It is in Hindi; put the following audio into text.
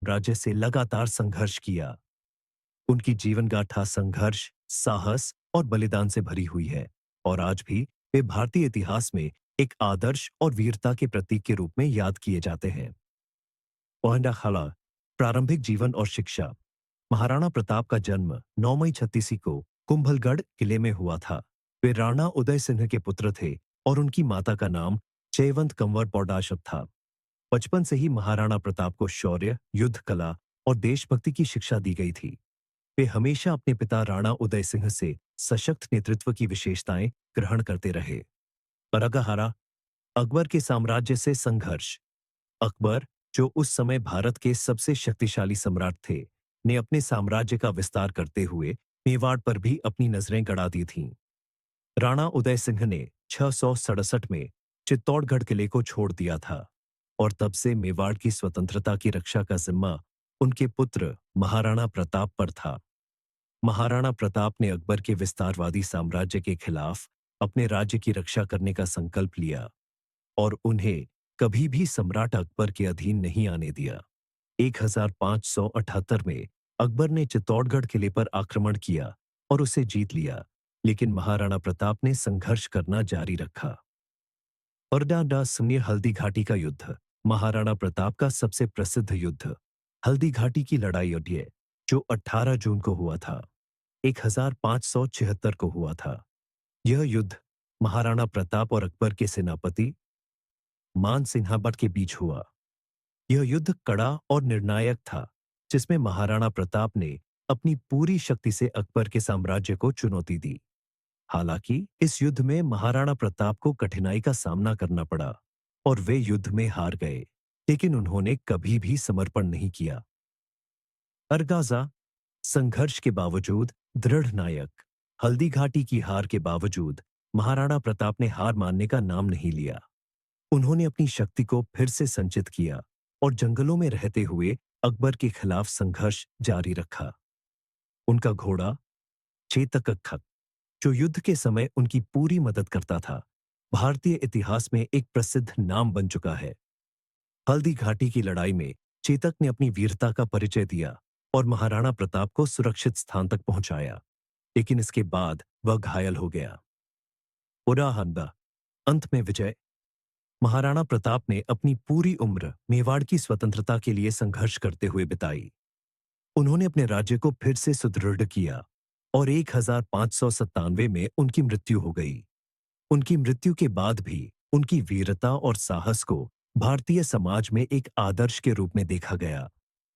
साम्राज्य से लगातार संघर्ष किया। उनकी जीवन गाथा संघर्ष, साहस और बलिदान से भरी हुई है और आज भी वे भारतीय इतिहास में एक आदर्श और वीरता के प्रतीक के रूप में याद किए जाते हैं। ओहिंडाखाला, प्रारंभिक जीवन और शिक्षा। महाराणा प्रताप का जन्म 9 मई 36 को कुंभलगढ़ किले में हुआ था। वे राणा उदय सिंह के पुत्र थे और उनकी माता का नाम जयवंत कंवर पौडाशब था। बचपन से ही महाराणा प्रताप को शौर्य, युद्ध कला और देशभक्ति की शिक्षा दी गई थी। वे हमेशा अपने पिता राणा उदय सिंह से सशक्त नेतृत्व की विशेषताएं ग्रहण करते रहे। परगहारा, अकबर के साम्राज्य से संघर्ष। अकबर, जो उस समय भारत के सबसे शक्तिशाली सम्राट थे, ने अपने साम्राज्य का विस्तार करते हुए मेवाड़ पर भी अपनी नजरें गड़ा दी थीं। राणा उदय सिंह ने 667 में चित्तौड़गढ़ किले को छोड़ दिया था और तब से मेवाड़ की स्वतंत्रता की रक्षा का जिम्मा उनके पुत्र महाराणा प्रताप पर था। महाराणा प्रताप ने अकबर के विस्तारवादी साम्राज्य के खिलाफ अपने राज्य की रक्षा करने का संकल्प लिया और उन्हें कभी भी सम्राट अकबर के अधीन नहीं आने दिया। 1578 में अकबर ने चित्तौड़गढ़ किले पर आक्रमण किया और उसे जीत लिया, लेकिन महाराणा प्रताप ने संघर्ष करना जारी रखा। परडाडा सुनिए हल्दी घाटी का युद्ध, महाराणा प्रताप का सबसे प्रसिद्ध युद्ध हल्दी घाटी की लड़ाई अड्य, जो 18 जून को हुआ था, 1576 को हुआ था। यह युद्ध महाराणा प्रताप और अकबर के सेनापति मान सिन्हा भट्ट के बीच हुआ। यह युद्ध कड़ा और निर्णायक था, जिसमें महाराणा प्रताप ने अपनी पूरी शक्ति से अकबर के साम्राज्य को चुनौती दी। हालांकि इस युद्ध में महाराणा प्रताप को कठिनाई का सामना करना पड़ा और वे युद्ध में हार गए, लेकिन उन्होंने कभी भी समर्पण नहीं किया। अरगाजा, संघर्ष के बावजूद दृढ़ नायक। हल्दी घाटी की हार के बावजूद महाराणा प्रताप ने हार मानने का नाम नहीं लिया। उन्होंने अपनी शक्ति को फिर से संचित किया और जंगलों में रहते हुए अकबर के खिलाफ संघर्ष जारी रखा। उनका घोड़ा चेतक, जो युद्ध के समय उनकी पूरी मदद करता था, भारतीय इतिहास में एक प्रसिद्ध नाम बन चुका है। हल्दी घाटी की लड़ाई में चेतक ने अपनी वीरता का परिचय दिया और महाराणा प्रताप को सुरक्षित स्थान तक पहुंचाया, लेकिन इसके बाद वह घायल हो गया। उराहंदा, अंत में विजय। महाराणा प्रताप ने अपनी पूरी उम्र मेवाड़ की स्वतंत्रता के लिए संघर्ष करते हुए बिताई। उन्होंने अपने राज्य को फिर से सुदृढ़ किया और 1597 में उनकी मृत्यु हो गई। उनकी मृत्यु के बाद भी उनकी वीरता और साहस को भारतीय समाज में एक आदर्श के रूप में देखा गया।